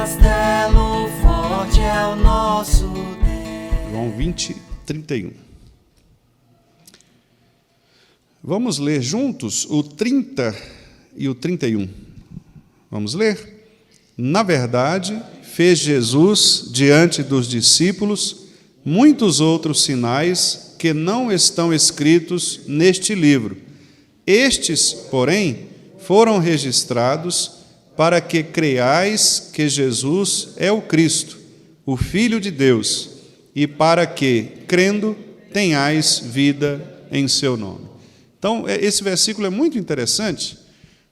castelo forte é o nosso Deus. João 20, 31. Vamos ler juntos o 30 e o 31. Vamos ler? Na verdade, fez Jesus diante dos discípulos muitos outros sinais que não estão escritos neste livro. Estes, porém, foram registrados para que creiais que Jesus é o Cristo, o Filho de Deus, e para que, crendo, tenhais vida em seu nome. Então, esse versículo é muito interessante,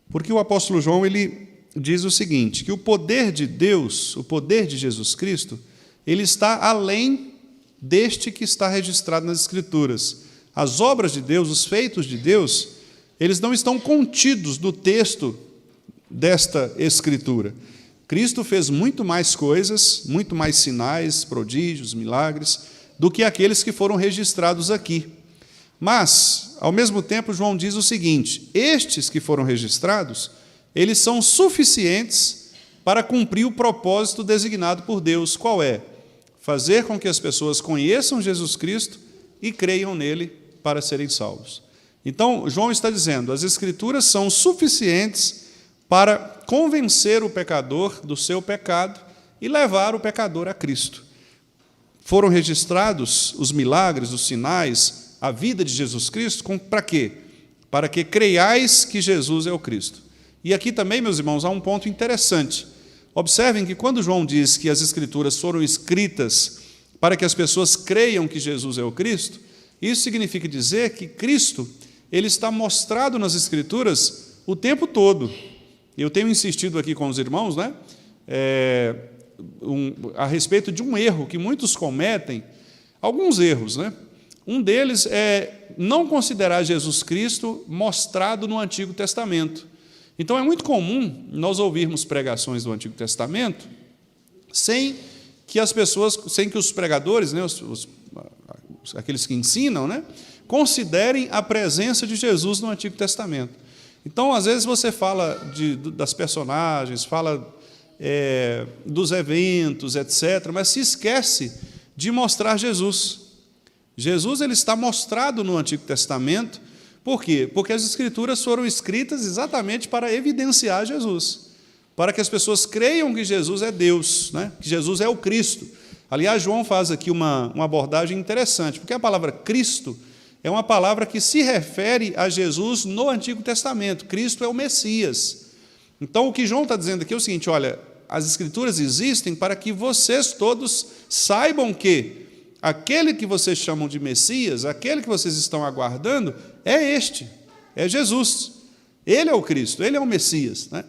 porque o apóstolo João ele diz o seguinte, que o poder de Deus, o poder de Jesus Cristo, ele está além deste que está registrado nas Escrituras. As obras de Deus, os feitos de Deus, eles não estão contidos no texto desta Escritura. Cristo fez muito mais coisas, muito mais sinais, prodígios, milagres, do que aqueles que foram registrados aqui. Mas, ao mesmo tempo, João diz o seguinte, estes que foram registrados, eles são suficientes para cumprir o propósito designado por Deus. Qual é? Fazer com que as pessoas conheçam Jesus Cristo e creiam nele para serem salvos. Então, João está dizendo, as Escrituras são suficientes para convencer o pecador do seu pecado e levar o pecador a Cristo. Foram registrados os milagres, os sinais, a vida de Jesus Cristo, para quê? Para que creiais que Jesus é o Cristo. E aqui também, meus irmãos, há um ponto interessante. Observem que quando João diz que as Escrituras foram escritas para que as pessoas creiam que Jesus é o Cristo, isso significa dizer que Cristo ele está mostrado nas Escrituras o tempo todo. Eu tenho insistido aqui com os irmãos, né, a respeito de um erro que muitos cometem, alguns erros, né? Um deles é não considerar Jesus Cristo mostrado no Antigo Testamento. Então, é muito comum nós ouvirmos pregações do Antigo Testamento sem que os pregadores, né, aqueles que ensinam, né, considerem a presença de Jesus no Antigo Testamento. Então, às vezes, você fala das personagens, fala dos eventos, etc., mas se esquece de mostrar Jesus. Jesus ele está mostrado no Antigo Testamento. Por quê? Porque as Escrituras foram escritas exatamente para evidenciar Jesus, para que as pessoas creiam que Jesus é Deus, né? Que Jesus é o Cristo. Aliás, João faz aqui uma abordagem interessante, porque a palavra Cristo é uma palavra que se refere a Jesus no Antigo Testamento. Cristo é o Messias. Então, o que João está dizendo aqui é o seguinte, olha, as Escrituras existem para que vocês todos saibam que aquele que vocês chamam de Messias, aquele que vocês estão aguardando, é Jesus. Ele é o Cristo, ele é o Messias, né?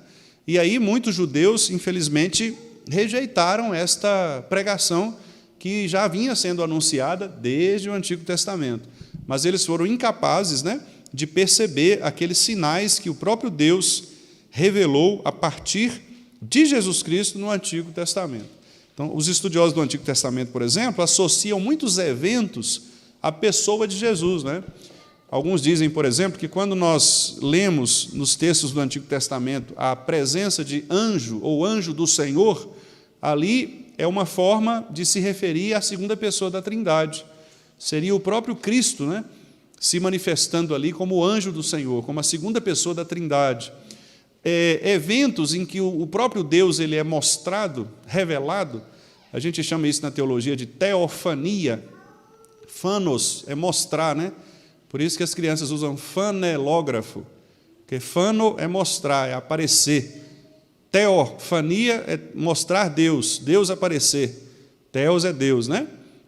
E aí muitos judeus, infelizmente, rejeitaram esta pregação que já vinha sendo anunciada desde o Antigo Testamento. Mas eles foram incapazes, né, de perceber aqueles sinais que o próprio Deus revelou a partir de Jesus Cristo no Antigo Testamento. Então, os estudiosos do Antigo Testamento, por exemplo, associam muitos eventos à pessoa de Jesus, né? Alguns dizem, por exemplo, que quando nós lemos nos textos do Antigo Testamento a presença de anjo ou anjo do Senhor, ali é uma forma de se referir à segunda pessoa da Trindade. Seria o próprio Cristo, né, se manifestando ali como anjo do Senhor, como a segunda pessoa da Trindade. Eventos em que o próprio Deus ele é mostrado, revelado, a gente chama isso na teologia de teofania. Fanos é mostrar, né? Por isso que as crianças usam fanelógrafo, porque fano é mostrar, é aparecer. Teofania é mostrar Deus, Deus aparecer. Teos é Deus, né?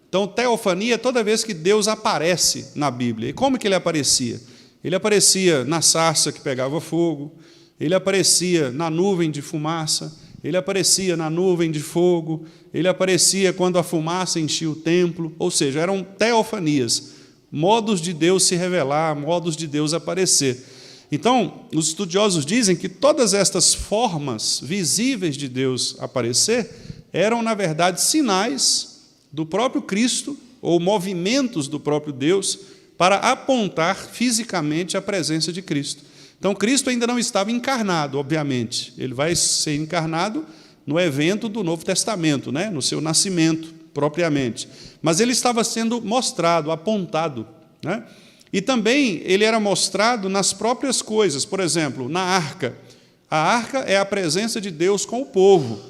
Então, teofania é toda vez que Deus aparece na Bíblia. E como que ele aparecia? Ele aparecia na sarça que pegava fogo, ele aparecia na nuvem de fumaça, ele aparecia na nuvem de fogo, ele aparecia quando a fumaça enchia o templo, ou seja, eram teofanias, modos de Deus se revelar, modos de Deus aparecer. Então, os estudiosos dizem que todas estas formas visíveis de Deus aparecer eram, na verdade, sinais do próprio Cristo, ou movimentos do próprio Deus, para apontar fisicamente a presença de Cristo. Então, Cristo ainda não estava encarnado, obviamente. Ele vai ser encarnado no evento do Novo Testamento, né? No seu nascimento, propriamente. Mas ele estava sendo mostrado, apontado, né? E também ele era mostrado nas próprias coisas. Por exemplo, na arca. A arca é a presença de Deus com o povo,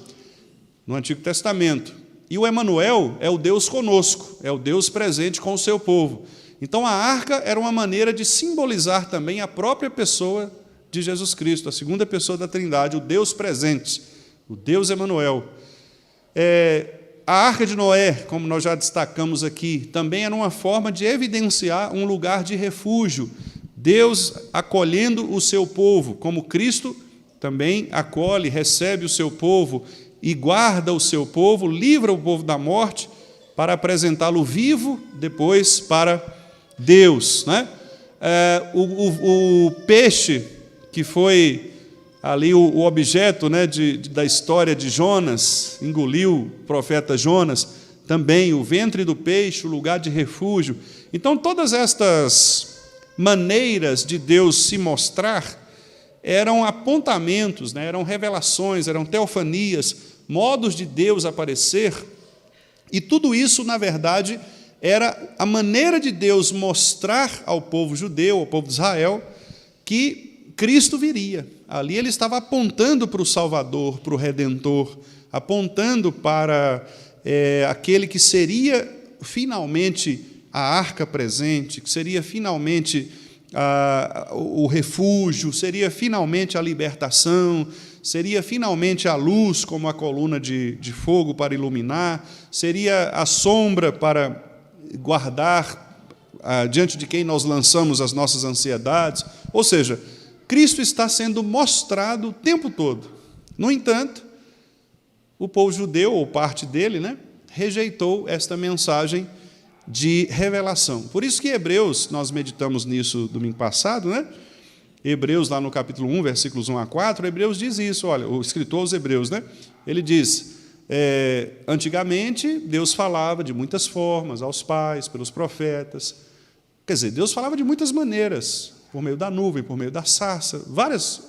no Antigo Testamento. E o Emanuel é o Deus conosco, é o Deus presente com o seu povo. Então, a arca era uma maneira de simbolizar também a própria pessoa de Jesus Cristo, a segunda pessoa da Trindade, o Deus presente, o Deus Emanuel. A arca de Noé, como nós já destacamos aqui, também era uma forma de evidenciar um lugar de refúgio, Deus acolhendo o seu povo, como Cristo também acolhe, recebe o seu povo e guarda o seu povo, livra o povo da morte para apresentá-lo vivo depois para Deus, né? O peixe que foi ali o objeto, né, da história de Jonas, engoliu o profeta Jonas, também o ventre do peixe, o lugar de refúgio. Então, todas estas maneiras de Deus se mostrar eram apontamentos, né, eram revelações, eram teofanias, modos de Deus aparecer, e tudo isso, na verdade, era a maneira de Deus mostrar ao povo judeu, ao povo de Israel, que Cristo viria. Ali ele estava apontando para o Salvador, para o Redentor, apontando para aquele que seria finalmente a arca presente, que seria finalmente o refúgio, seria finalmente a libertação, seria finalmente a luz como a coluna de fogo para iluminar, seria a sombra para guardar diante de quem nós lançamos as nossas ansiedades. Ou seja, Cristo está sendo mostrado o tempo todo. No entanto, o povo judeu, ou parte dele, né, rejeitou esta mensagem de revelação. Por isso que Hebreus, nós meditamos nisso domingo passado, né? Hebreus, lá no capítulo 1, versículos 1 a 4, Hebreus diz isso, olha, o escritor aos Hebreus, né? Ele diz, antigamente Deus falava de muitas formas aos pais, pelos profetas. Quer dizer, Deus falava de muitas maneiras, por meio da nuvem, por meio da sarça, várias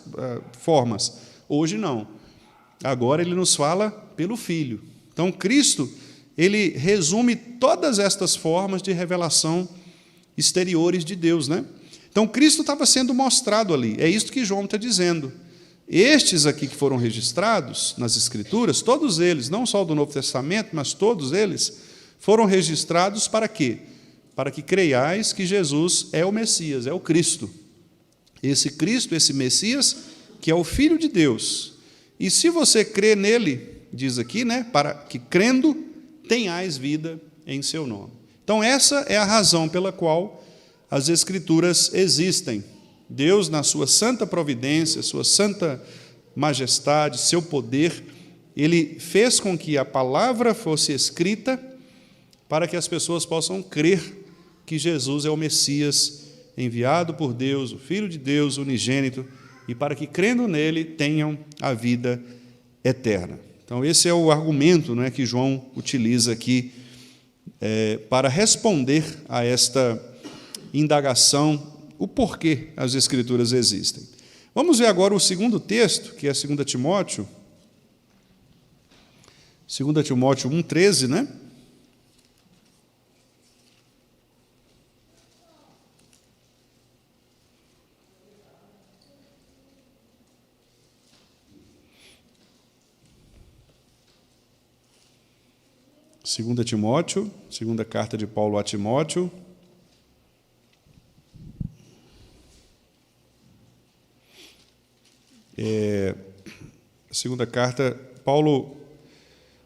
formas. Hoje não. Agora ele nos fala pelo Filho. Então, Cristo, ele resume todas estas formas de revelação exteriores de Deus, né? Então, Cristo estava sendo mostrado ali. É isso que João está dizendo. Estes aqui que foram registrados nas Escrituras, todos eles, não só do Novo Testamento, mas todos eles, foram registrados para quê? Para que creiais que Jesus é o Messias, é o Cristo. Esse Cristo, esse Messias, que é o Filho de Deus. E se você crê nele, diz aqui, né, para que crendo tenhais vida em seu nome. Então, essa é a razão pela qual as Escrituras existem. Deus, na sua santa providência, sua santa majestade, seu poder, ele fez com que a palavra fosse escrita para que as pessoas possam crer que Jesus é o Messias enviado por Deus, o Filho de Deus, unigênito, e para que, crendo nele, tenham a vida eterna. Então, esse é o argumento, né, que João utiliza aqui para responder a esta indagação, o porquê as Escrituras existem. Vamos ver agora o segundo texto, que é 2 Timóteo. 2 Timóteo 1,13, né? Segunda Timóteo, segunda carta de Paulo a Timóteo. Segunda carta, Paulo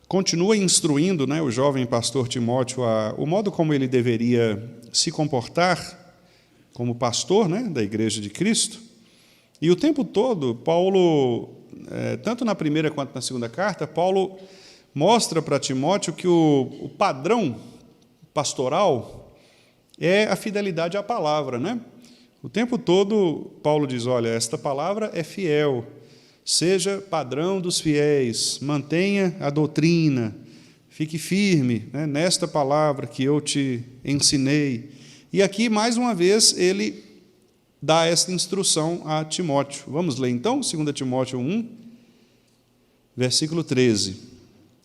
continua instruindo, né, o jovem pastor Timóteo o modo como ele deveria se comportar como pastor, né, da Igreja de Cristo. E o tempo todo, Paulo, tanto na primeira quanto na segunda carta, Paulo mostra para Timóteo que o padrão pastoral é a fidelidade à palavra, né? O tempo todo, Paulo diz, olha, esta palavra é fiel, seja padrão dos fiéis, mantenha a doutrina, fique firme, né, nesta palavra que eu te ensinei. E aqui, mais uma vez, ele dá esta instrução a Timóteo. Vamos ler, então, 2 Timóteo 1, versículo 13.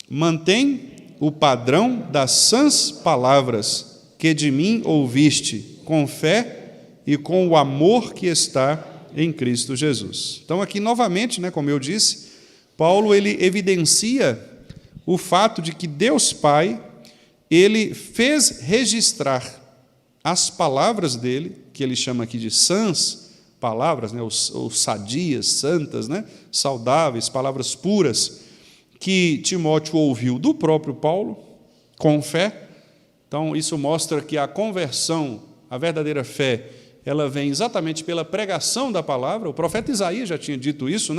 Mantém o padrão das sãs palavras que de mim ouviste, com fé e com o amor que está em Cristo Jesus. Então aqui novamente, como eu disse, Paulo ele evidencia o fato de que Deus Pai, ele fez registrar as palavras dele, que ele chama aqui de sãs palavras, ou sadias, santas, saudáveis, palavras puras, que Timóteo ouviu do próprio Paulo, com fé. Então isso mostra que a conversão, a verdadeira fé, ela vem exatamente pela pregação da palavra. O profeta Isaías já tinha dito isso,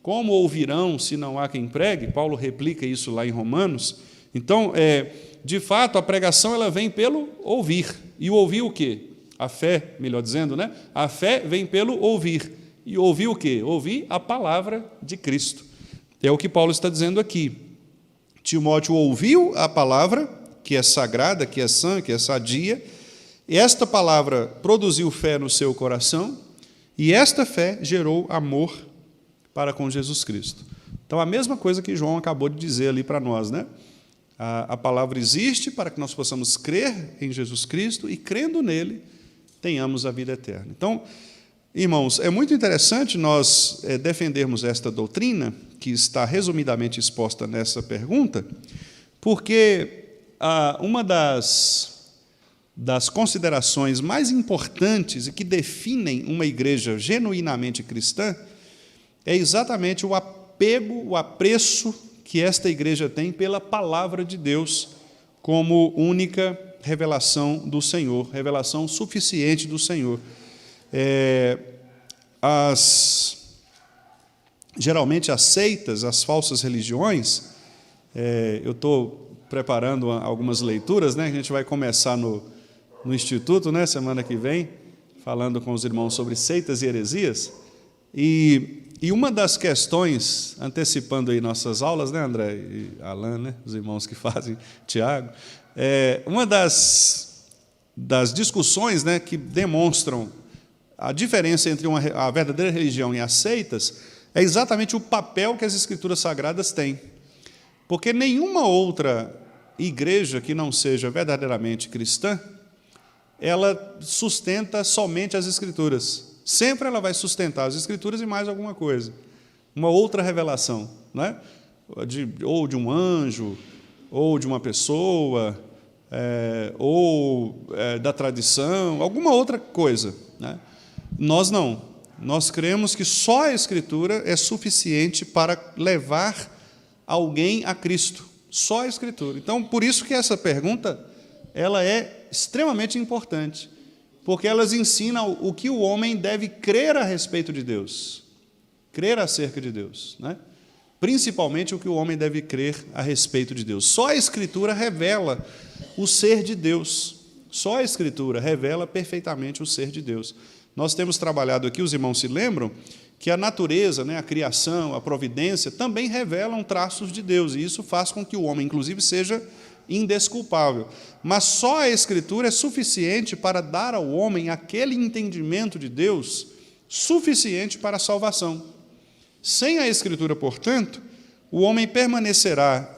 Como ouvirão se não há quem pregue? Paulo replica isso lá em Romanos. Então, de fato, a pregação ela vem pelo ouvir. E o ouvir o quê? A fé, melhor dizendo, A fé vem pelo ouvir. E ouvir o quê? Ouvir a palavra de Cristo. É o que Paulo está dizendo aqui. Timóteo ouviu a palavra, que é sagrada, que é sã, que é sadia. Esta palavra produziu fé no seu coração, e esta fé gerou amor para com Jesus Cristo. Então, a mesma coisa que João acabou de dizer ali para nós, A palavra existe para que nós possamos crer em Jesus Cristo e, crendo nele, tenhamos a vida eterna. Então, irmãos, é muito interessante nós defendermos esta doutrina, que está resumidamente exposta nessa pergunta, porque uma das considerações mais importantes e que definem uma igreja genuinamente cristã é exatamente o apego, o apreço que esta igreja tem pela palavra de Deus como única revelação do Senhor, revelação suficiente do Senhor. Geralmente as seitas, as falsas religiões, eu estou preparando algumas leituras, a gente vai começar no Instituto, semana que vem, falando com os irmãos sobre seitas e heresias, e uma das questões, antecipando aí nossas aulas, André e Alan, os irmãos que fazem, Tiago, uma das discussões que demonstram a diferença entre a verdadeira religião e as seitas é exatamente o papel que as Escrituras Sagradas têm. Porque nenhuma outra igreja que não seja verdadeiramente cristã, ela sustenta somente as Escrituras. Sempre ela vai sustentar as Escrituras e mais alguma coisa. Uma outra revelação, ou de um anjo, ou de uma pessoa, ou da tradição, alguma outra coisa. Nós não. Nós cremos que só a Escritura é suficiente para levar alguém a Cristo. Só a Escritura. Então, por isso que essa pergunta ela é extremamente importante, porque elas ensinam o que o homem deve crer a respeito de Deus, crer acerca de Deus, Principalmente o que o homem deve crer a respeito de Deus. Só a Escritura revela o ser de Deus. Só a Escritura revela perfeitamente o ser de Deus. Nós temos trabalhado aqui, os irmãos se lembram, que a natureza, a criação, a providência, também revelam traços de Deus, e isso faz com que o homem, inclusive, seja indesculpável. Mas só a Escritura é suficiente para dar ao homem aquele entendimento de Deus suficiente para a salvação. Sem a Escritura, portanto, o homem permanecerá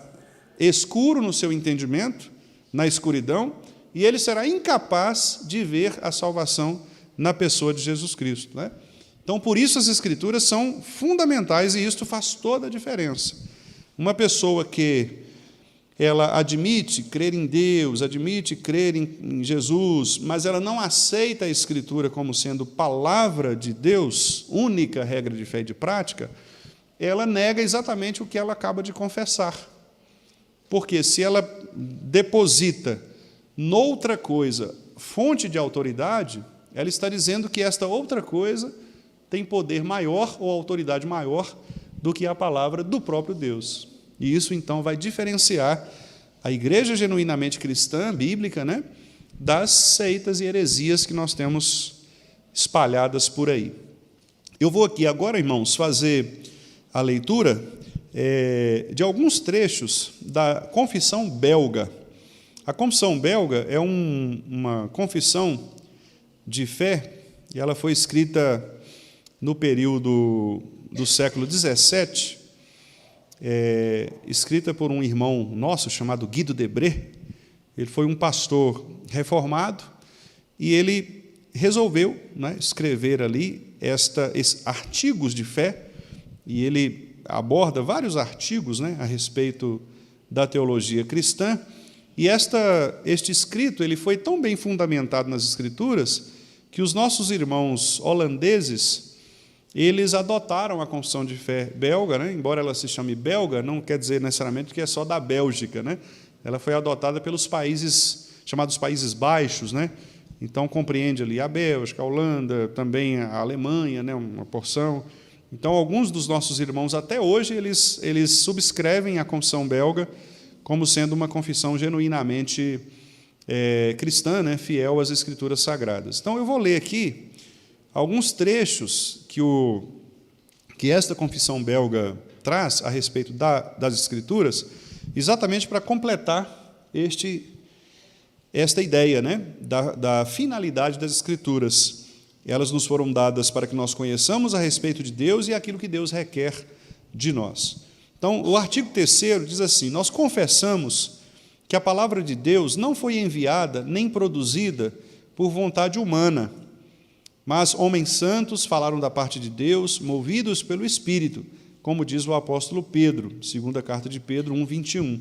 escuro no seu entendimento, na escuridão, e ele será incapaz de ver a salvação na pessoa de Jesus Cristo. Então, por isso as Escrituras são fundamentais, e isto faz toda a diferença. Uma pessoa que ela admite crer em Deus, admite crer em Jesus, mas ela não aceita a Escritura como sendo palavra de Deus, única regra de fé e de prática, ela nega exatamente o que ela acaba de confessar. Porque se ela deposita noutra coisa fonte de autoridade, ela está dizendo que esta outra coisa tem poder maior ou autoridade maior do que a palavra do próprio Deus. E isso, então, vai diferenciar a igreja genuinamente cristã, bíblica, das seitas e heresias que nós temos espalhadas por aí. Eu vou aqui agora, irmãos, fazer a leitura de alguns trechos da Confissão Belga. A Confissão Belga é uma confissão de fé, e ela foi escrita no período do século XVII, escrita por um irmão nosso chamado Guido Debré. Ele foi um pastor reformado e ele resolveu, né, escrever ali esses artigos de fé, e ele aborda vários artigos, né, a respeito da teologia cristã. E este escrito ele foi tão bem fundamentado nas Escrituras que os nossos irmãos holandeses, eles adotaram a confissão de fé belga, né? Embora ela se chame belga, não quer dizer necessariamente que é só da Bélgica, né? Ela foi adotada pelos países chamados Países Baixos, né? Então compreende ali a Bélgica, a Holanda, também a Alemanha, né? Uma porção. Então alguns dos nossos irmãos até hoje eles subscrevem a confissão belga como sendo uma confissão genuinamente cristã, né, fiel às Escrituras Sagradas. Então, eu vou ler aqui alguns trechos que esta confissão belga traz a respeito das Escrituras, exatamente para completar esta ideia, né, da finalidade das Escrituras. Elas nos foram dadas para que nós conheçamos a respeito de Deus e aquilo que Deus requer de nós. Então, o artigo 3º diz assim: nós confessamos que a palavra de Deus não foi enviada nem produzida por vontade humana, mas homens santos falaram da parte de Deus, movidos pelo Espírito, como diz o apóstolo Pedro, segunda carta de Pedro 1:21.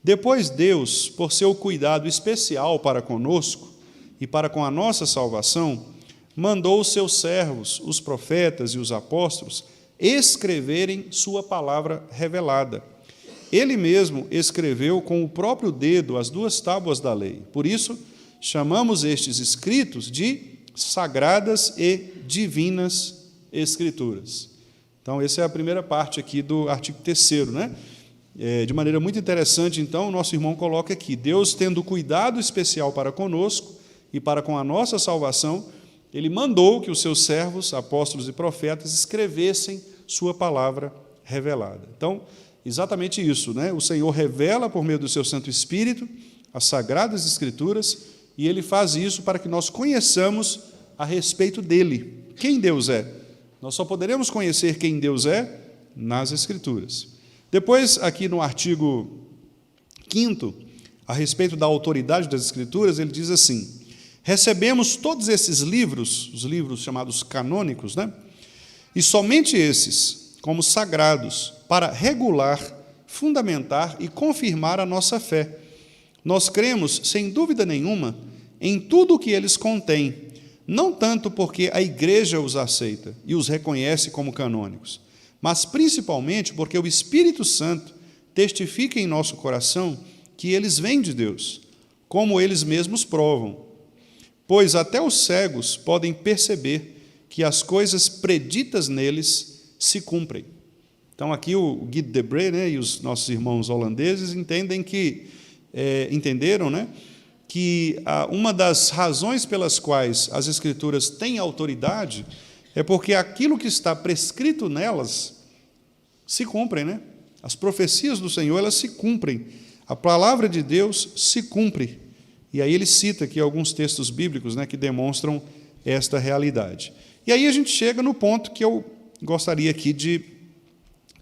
Depois Deus, por seu cuidado especial para conosco e para com a nossa salvação, mandou os seus servos, os profetas e os apóstolos, escreverem sua palavra revelada. Ele mesmo escreveu com o próprio dedo as 2 tábuas da lei. Por isso, chamamos estes escritos de sagradas e divinas Escrituras. Então, essa é a primeira parte aqui do artigo 3º, né? De maneira muito interessante, então, o nosso irmão coloca aqui: Deus, tendo cuidado especial para conosco e para com a nossa salvação, Ele mandou que os seus servos, apóstolos e profetas, escrevessem sua palavra revelada. Então, exatamente isso, né? O Senhor revela por meio do seu Santo Espírito as Sagradas Escrituras, e Ele faz isso para que nós conheçamos a respeito dEle, quem Deus é. Nós só poderemos conhecer quem Deus é nas Escrituras. Depois, aqui no artigo 5º, a respeito da autoridade das Escrituras, ele diz assim: recebemos todos esses livros, os livros chamados canônicos, né? E somente esses, como sagrados, para regular, fundamentar e confirmar a nossa fé. Nós cremos, sem dúvida nenhuma, em tudo o que eles contêm, não tanto porque a Igreja os aceita e os reconhece como canônicos, mas principalmente porque o Espírito Santo testifica em nosso coração que eles vêm de Deus, como eles mesmos provam. Pois até os cegos podem perceber que as coisas preditas neles se cumprem. Então, aqui o Guido Debré, né, e os nossos irmãos holandeses entenderam, né, que uma das razões pelas quais as Escrituras têm autoridade é porque aquilo que está prescrito nelas se cumprem, né? As profecias do Senhor, elas se cumprem. A palavra de Deus se cumpre. E aí ele cita aqui alguns textos bíblicos, né, que demonstram esta realidade. E aí a gente chega no ponto que eu gostaria aqui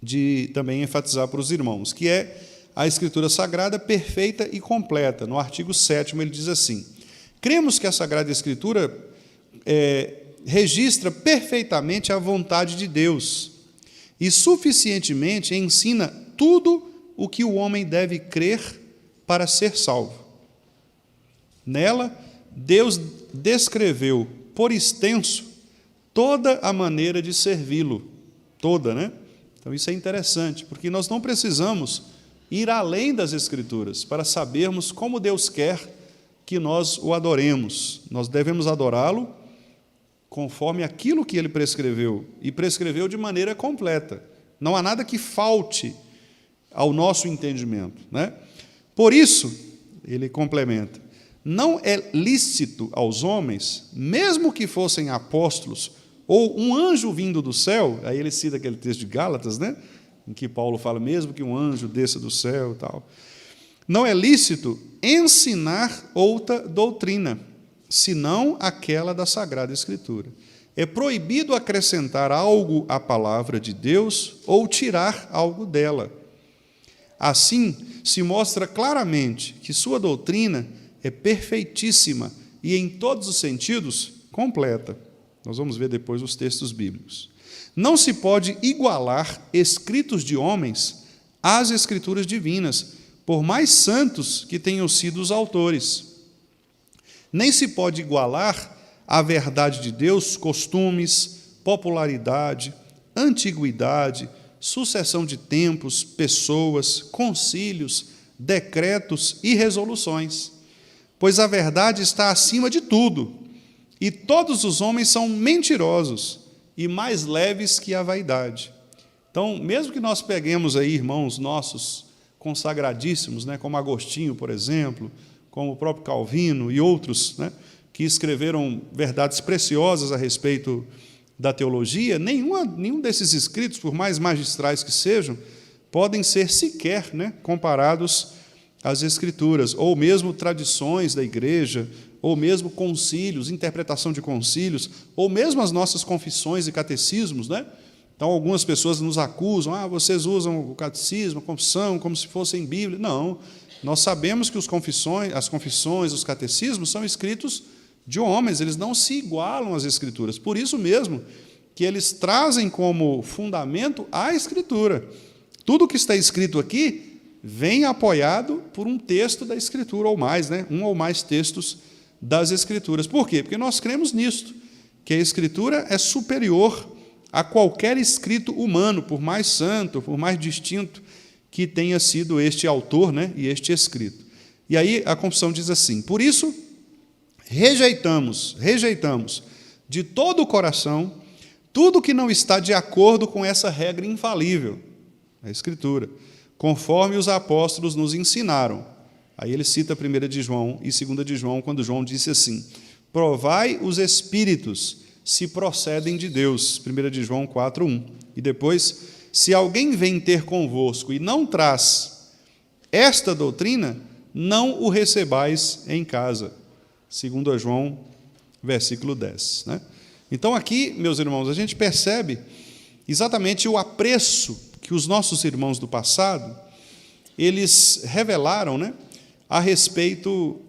de também enfatizar para os irmãos, que é a Escritura Sagrada perfeita e completa. No artigo 7º ele diz assim: cremos que a Sagrada Escritura registra perfeitamente a vontade de Deus e suficientemente ensina tudo o que o homem deve crer para ser salvo. Nela, Deus descreveu por extenso toda a maneira de servi-lo. Toda, né? Então, isso é interessante, porque nós não precisamos ir além das Escrituras para sabermos como Deus quer que nós o adoremos. Nós devemos adorá-lo conforme aquilo que Ele prescreveu, e prescreveu de maneira completa. Não há nada que falte ao nosso entendimento, né? Por isso, ele complementa: não é lícito aos homens, mesmo que fossem apóstolos, ou um anjo vindo do céu, aí ele cita aquele texto de Gálatas, né, em que Paulo fala, mesmo que um anjo desça do céu e tal, não é lícito ensinar outra doutrina, senão aquela da Sagrada Escritura. É proibido acrescentar algo à palavra de Deus ou tirar algo dela. Assim, se mostra claramente que sua doutrina é perfeitíssima e, em todos os sentidos, completa. Nós vamos ver depois os textos bíblicos. Não se pode igualar escritos de homens às escrituras divinas, por mais santos que tenham sido os autores. Nem se pode igualar a verdade de Deus costumes, popularidade, antiguidade, sucessão de tempos, pessoas, concílios, decretos e resoluções. Pois a verdade está acima de tudo, e todos os homens são mentirosos e mais leves que a vaidade. Então, mesmo que nós peguemos aí irmãos nossos consagradíssimos, né, como Agostinho, por exemplo, como o próprio Calvino e outros, né, que escreveram verdades preciosas a respeito da teologia, nenhum desses escritos, por mais magistrais que sejam, podem ser sequer, né, comparados às Escrituras, ou mesmo tradições da igreja, ou mesmo concílios, interpretação de concílios, ou mesmo as nossas confissões e catecismos, né? Então, algumas pessoas nos acusam, vocês usam o catecismo, a confissão, como se fossem Bíblia. Não, nós sabemos que as confissões, os catecismos são escritos de homens, eles não se igualam às Escrituras. Por isso mesmo que eles trazem como fundamento a Escritura. Tudo que está escrito aqui vem apoiado por um texto da Escritura, ou mais, né? Um ou mais textos das Escrituras. Por quê? Porque nós cremos nisto, que a Escritura é superior a qualquer escrito humano, por mais santo, por mais distinto que tenha sido este autor, né, e este escrito. E aí a confissão diz assim: por isso, rejeitamos de todo o coração tudo que não está de acordo com essa regra infalível, a Escritura, conforme os apóstolos nos ensinaram. Aí ele cita a 1 de João e 2 de João, quando João disse assim: provai os espíritos, se procedem de Deus, 1 de João 4:1. E depois, se alguém vem ter convosco e não traz esta doutrina, não o recebais em casa, 2 João, versículo 10. Né? Então aqui, meus irmãos, a gente percebe exatamente o apreço que os nossos irmãos do passado, eles revelaram, né, a respeito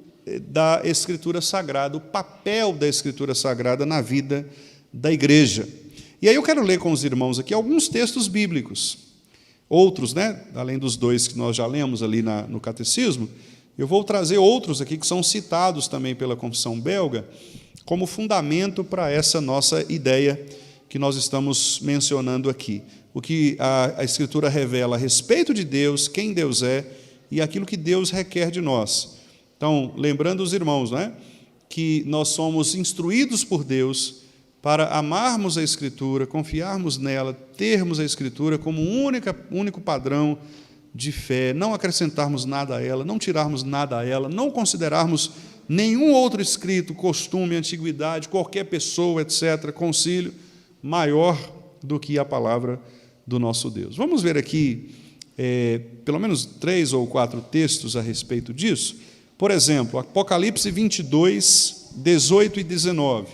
da Escritura Sagrada, o papel da Escritura Sagrada na vida da igreja. E aí eu quero ler com os irmãos aqui alguns textos bíblicos. Outros, né, além dos dois que nós já lemos ali no Catecismo, eu vou trazer outros aqui que são citados também pela Confissão Belga como fundamento para essa nossa ideia que nós estamos mencionando aqui. O que a Escritura revela a respeito de Deus, quem Deus é e aquilo que Deus requer de nós. Então, lembrando os irmãos, né, que nós somos instruídos por Deus para amarmos a Escritura, confiarmos nela, termos a Escritura como único padrão de fé, não acrescentarmos nada a ela, não tirarmos nada a ela, não considerarmos nenhum outro escrito, costume, antiguidade, qualquer pessoa, etc., concílio, maior do que a palavra do nosso Deus. Vamos ver aqui pelo menos 3 ou 4 textos a respeito disso. Por exemplo, Apocalipse 22, 18 e 19.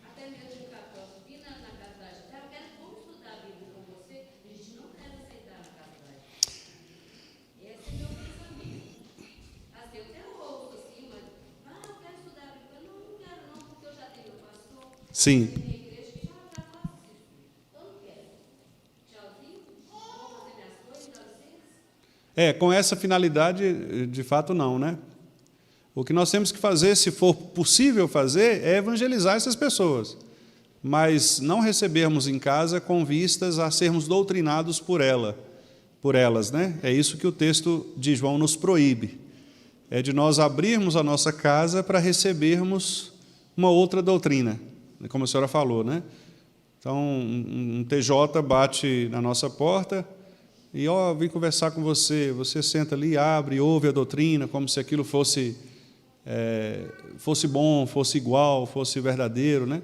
Até mesmo o católico vir na casa da gente, eu quero como estudar a Bíblia com você, a gente não deve aceitar na casa da gente. Esse é meu pensamento. Assim, eu até ouço assim, mas, eu quero estudar a Bíblia. Não quero não, porque eu já tenho um pastor. Sim. Na minha igreja que já faço isso. Então não quero. Tchauzinho, vou fazer minhas coisas, dá licença. Com essa finalidade, de fato, não, né? O que nós temos que fazer, se for possível fazer, é evangelizar essas pessoas, mas não recebermos em casa com vistas a sermos doutrinados por elas, né? É isso que o texto de João nos proíbe. É de nós abrirmos a nossa casa para recebermos uma outra doutrina, como a senhora falou, né? Então, um TJ bate na nossa porta e, vim conversar com você. Você senta ali, abre, ouve a doutrina, como se aquilo fosse bom, fosse igual, fosse verdadeiro, né?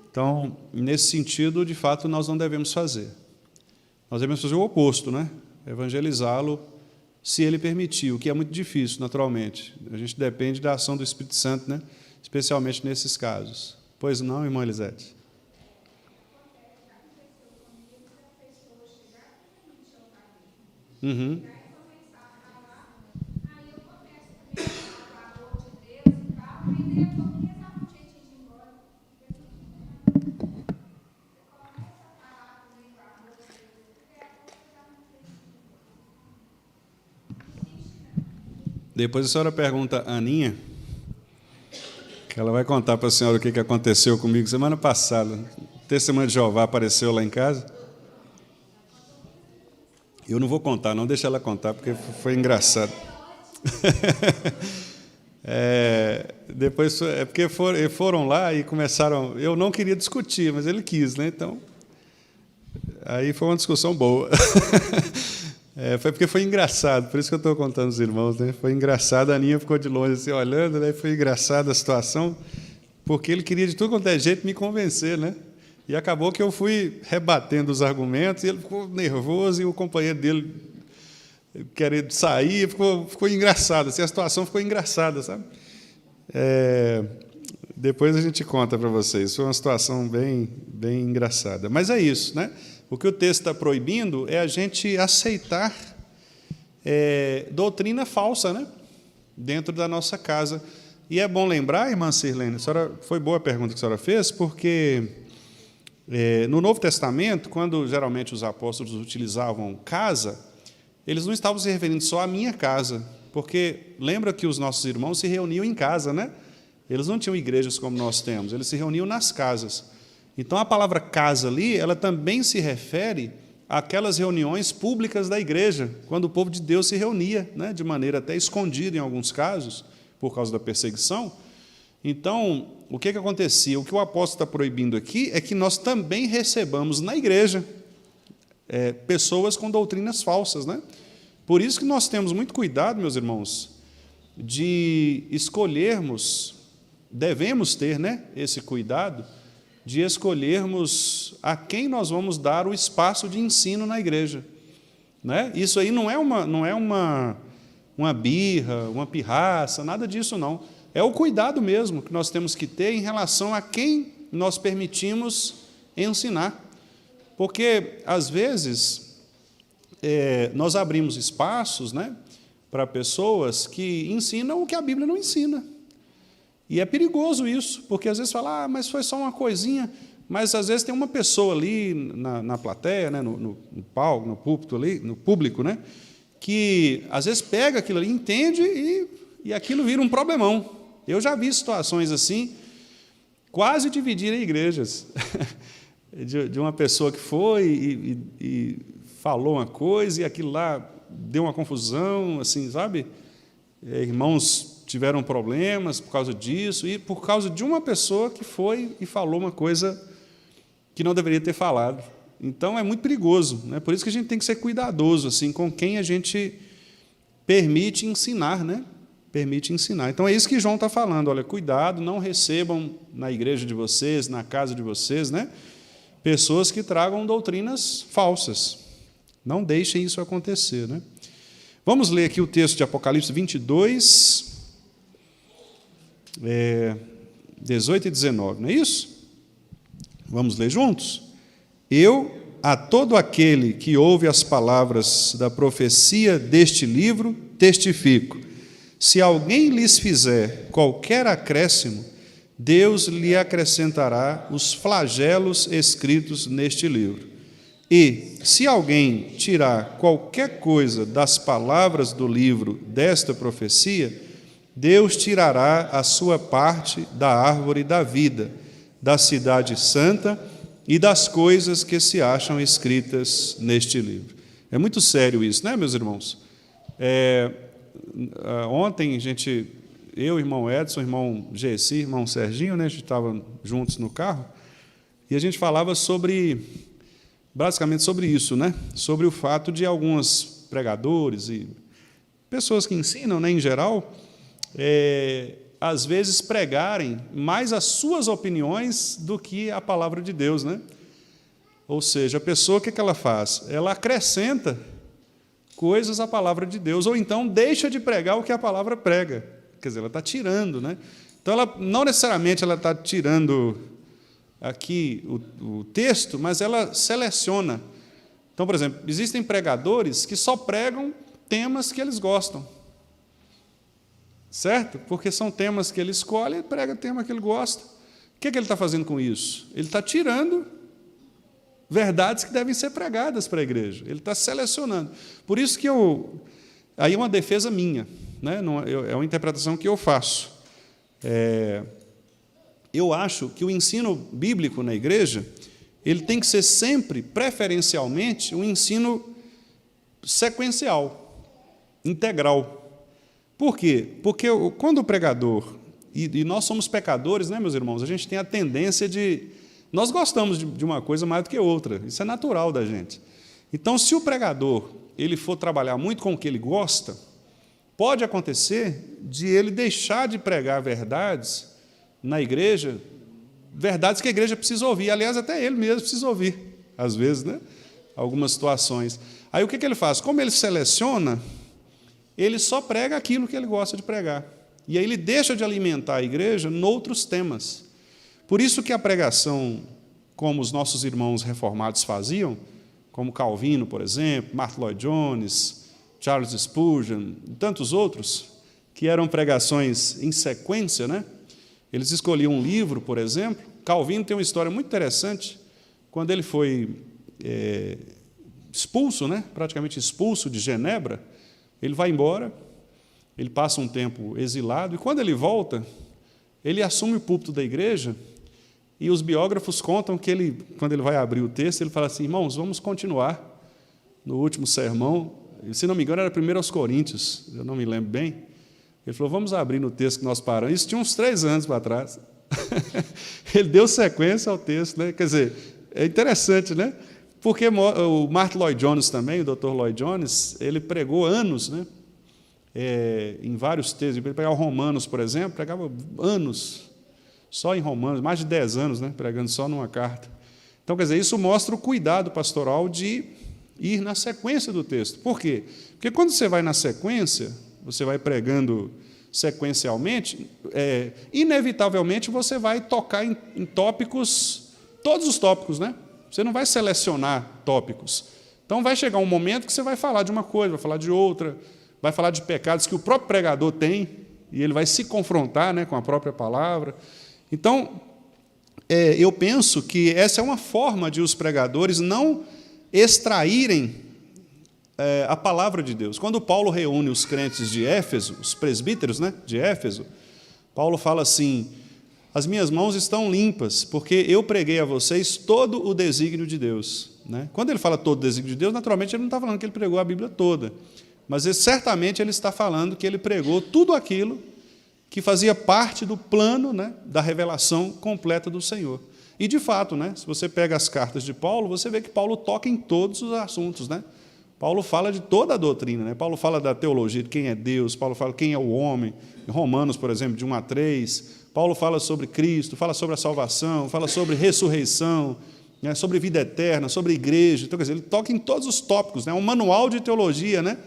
Então, nesse sentido, de fato, nós não devemos fazer. Nós devemos fazer o oposto, né? Evangelizá-lo se Ele permitir, o que é muito difícil, naturalmente. A gente depende da ação do Espírito Santo, né? Especialmente nesses casos. Pois não, irmã Elisete? Uhum. Depois a senhora pergunta a Aninha, que ela vai contar para a senhora o que aconteceu comigo semana passada. O testemunho de Jeová apareceu lá em casa. Eu não vou contar, não, deixa ela contar, porque foi engraçado. Depois, porque foram lá e começaram... Eu não queria discutir, mas ele quis, né? Então, aí foi uma discussão boa. Foi porque foi engraçado, por isso que eu estou contando aos irmãos, né? Foi engraçado, a Aninha ficou de longe assim, olhando, né? Foi engraçada a situação, porque ele queria de tudo quanto é jeito me convencer, né? E acabou que eu fui rebatendo os argumentos, e ele ficou nervoso, e o companheiro dele querendo sair, ficou engraçado, assim, a situação ficou engraçada, sabe? Depois a gente conta para vocês, foi uma situação bem engraçada. Mas é isso, né? O que o texto está proibindo é a gente aceitar doutrina falsa, né? Dentro da nossa casa. E é bom lembrar, irmã Sirlene, foi boa a pergunta que a senhora fez, porque no Novo Testamento, quando geralmente os apóstolos utilizavam casa, eles não estavam se referindo só à minha casa, porque lembra que os nossos irmãos se reuniam em casa, né? Eles não tinham igrejas como nós temos, eles se reuniam nas casas. Então, a palavra casa ali, ela também se refere àquelas reuniões públicas da igreja, quando o povo de Deus se reunia, né, de maneira até escondida em alguns casos, por causa da perseguição. Então, o que acontecia? O que o apóstolo está proibindo aqui é que nós também recebamos na igreja pessoas com doutrinas falsas, né? Por isso que nós temos muito cuidado, meus irmãos, de escolhermos, devemos ter, né, esse cuidado, de escolhermos a quem nós vamos dar o espaço de ensino na igreja, né? Isso aí não é uma birra, uma pirraça, nada disso não. É o cuidado mesmo que nós temos que ter em relação a quem nós permitimos ensinar. Porque, às vezes, nós abrimos espaços, né, para pessoas que ensinam o que a Bíblia não ensina. E é perigoso isso, porque às vezes fala, mas foi só uma coisinha, mas às vezes tem uma pessoa ali na plateia, né, no palco, no púlpito ali, no público, né, que às vezes pega aquilo ali, entende e aquilo vira um problemão. Eu já vi situações assim, quase dividirem igrejas, de uma pessoa que foi e falou uma coisa e aquilo lá deu uma confusão, assim, sabe? Irmãos tiveram problemas por causa disso, e por causa de uma pessoa que foi e falou uma coisa que não deveria ter falado. Então, é muito perigoso, né? Por isso que a gente tem que ser cuidadoso assim, com quem a gente permite ensinar, né? Permite ensinar. Então, é isso que João está falando. Olha, cuidado, não recebam na igreja de vocês, na casa de vocês, né, pessoas que tragam doutrinas falsas. Não deixem isso acontecer, né? Vamos ler aqui o texto de Apocalipse 22, 18 e 19, não é isso? Vamos ler juntos? Eu, a todo aquele que ouve as palavras da profecia deste livro, testifico. Se alguém lhes fizer qualquer acréscimo, Deus lhe acrescentará os flagelos escritos neste livro. E, se alguém tirar qualquer coisa das palavras do livro desta profecia, Deus tirará a sua parte da árvore da vida, da cidade santa e das coisas que se acham escritas neste livro. É muito sério isso, né, meus irmãos? Ontem, eu, irmão Edson, irmão Gessi, irmão Serginho, né, a gente estava juntos no carro, e a gente falava basicamente sobre isso, né, sobre o fato de alguns pregadores e pessoas que ensinam, né, em geral, às vezes pregarem mais as suas opiniões do que a palavra de Deus, né? Ou seja, a pessoa, o que ela faz? Ela acrescenta coisas à palavra de Deus, ou então deixa de pregar o que a palavra prega. Quer dizer, ela está tirando, né? Então, ela, não necessariamente ela está tirando aqui o texto, mas ela seleciona. Então, por exemplo, existem pregadores que só pregam temas que eles gostam. Certo? Porque são temas que ele escolhe, ele prega tema que ele gosta. O que ele está fazendo com isso? Ele está tirando verdades que devem ser pregadas para a igreja. Ele está selecionando. Por isso que aí é uma defesa minha, né? Não, é uma interpretação que eu faço. Eu acho que o ensino bíblico na igreja, ele tem que ser sempre, preferencialmente, um ensino sequencial, integral. Por quê? Porque quando o pregador, e nós somos pecadores, né, meus irmãos, a gente tem a tendência nós gostamos de uma coisa mais do que outra, isso é natural da gente. Então, se o pregador ele for trabalhar muito com o que ele gosta, pode acontecer de ele deixar de pregar verdades na igreja, verdades que a igreja precisa ouvir, aliás, até ele mesmo precisa ouvir, às vezes, né? Algumas situações. Aí o que ele faz? Como ele seleciona, ele só prega aquilo que ele gosta de pregar. E aí ele deixa de alimentar a igreja noutros temas. Por isso que a pregação, como os nossos irmãos reformados faziam, como Calvino, por exemplo, Martyn Lloyd-Jones, Charles Spurgeon, e tantos outros, que eram pregações em sequência, né? Eles escolhiam um livro, por exemplo. Calvino tem uma história muito interessante. Quando ele foi expulso, né? Praticamente expulso de Genebra, ele vai embora, ele passa um tempo exilado, e quando ele volta, ele assume o púlpito da igreja, e os biógrafos contam que quando ele vai abrir o texto, ele fala assim: irmãos, vamos continuar no último sermão, se não me engano era 1 aos Coríntios, eu não me lembro bem. Ele falou: vamos abrir no texto que nós paramos. Isso tinha uns 3 anos para trás. Ele deu sequência ao texto, né? Quer dizer, é interessante, né? Porque o Martyn Lloyd-Jones também, o Dr. Lloyd-Jones, ele pregou anos, né? Em vários textos. Ele pegava Romanos, por exemplo, pregava anos, só em Romanos, mais de 10 anos, né? Pregando só numa carta. Então, quer dizer, isso mostra o cuidado pastoral de ir na sequência do texto. Por quê? Porque quando você vai na sequência, você vai pregando sequencialmente, inevitavelmente você vai tocar em tópicos, todos os tópicos, né? Você não vai selecionar tópicos. Então, vai chegar um momento que você vai falar de uma coisa, vai falar de outra, vai falar de pecados que o próprio pregador tem, e ele vai se confrontar, né, com a própria palavra. Então, eu penso que essa é uma forma de os pregadores não extraírem a palavra de Deus. Quando Paulo reúne os crentes de Éfeso, os presbíteros, né, de Éfeso, Paulo fala assim: as minhas mãos estão limpas, porque eu preguei a vocês todo o desígnio de Deus. Né? Quando ele fala todo o desígnio de Deus, naturalmente ele não está falando que ele pregou a Bíblia toda, mas certamente ele está falando que ele pregou tudo aquilo que fazia parte do plano, né, da revelação completa do Senhor. E, de fato, né, se você pega as cartas de Paulo, você vê que Paulo toca em todos os assuntos. Né? Paulo fala de toda a doutrina. Né? Paulo fala da teologia, de quem é Deus. Paulo fala quem é o homem. Em Romanos, por exemplo, de 1 a 3. Paulo fala sobre Cristo, fala sobre a salvação, fala sobre ressurreição, né, sobre vida eterna, sobre igreja. Então, quer dizer, ele toca em todos os tópicos. Né? É um manual de teologia, né,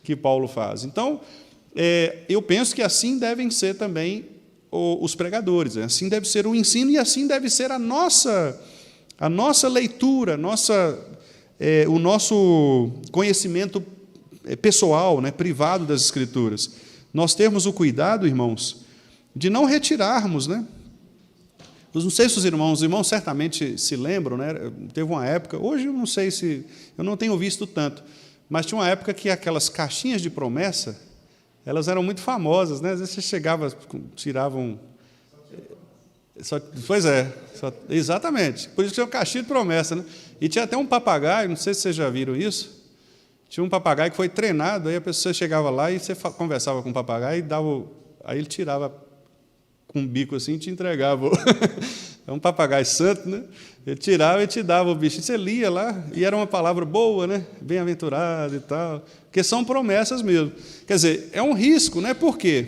que Paulo faz. Então, eu penso que assim devem ser também os pregadores, né? Assim deve ser o ensino e assim deve ser a nossa leitura, o nosso conhecimento pessoal, né, privado das Escrituras. Nós termos o cuidado, irmãos, de não retirarmos, né? Eu não sei se os irmãos certamente se lembram, né? Teve uma época, hoje eu não sei se, eu não tenho visto tanto, mas tinha uma época que aquelas caixinhas de promessa, elas eram muito famosas, né? Às vezes você chegava, tiravam... exatamente. Por isso que tinha uma caixinha de promessa, né? E tinha até um papagaio, não sei se vocês já viram isso. Tinha um papagaio que foi treinado, aí a pessoa chegava lá e você conversava com o papagaio e aí ele tirava com um bico assim e te entregava. É um papagaio santo, né? Ele tirava e te dava o bicho. Você lia lá, e era uma palavra boa, né? Bem-aventurado e tal. Porque são promessas mesmo. Quer dizer, é um risco, né? Por quê?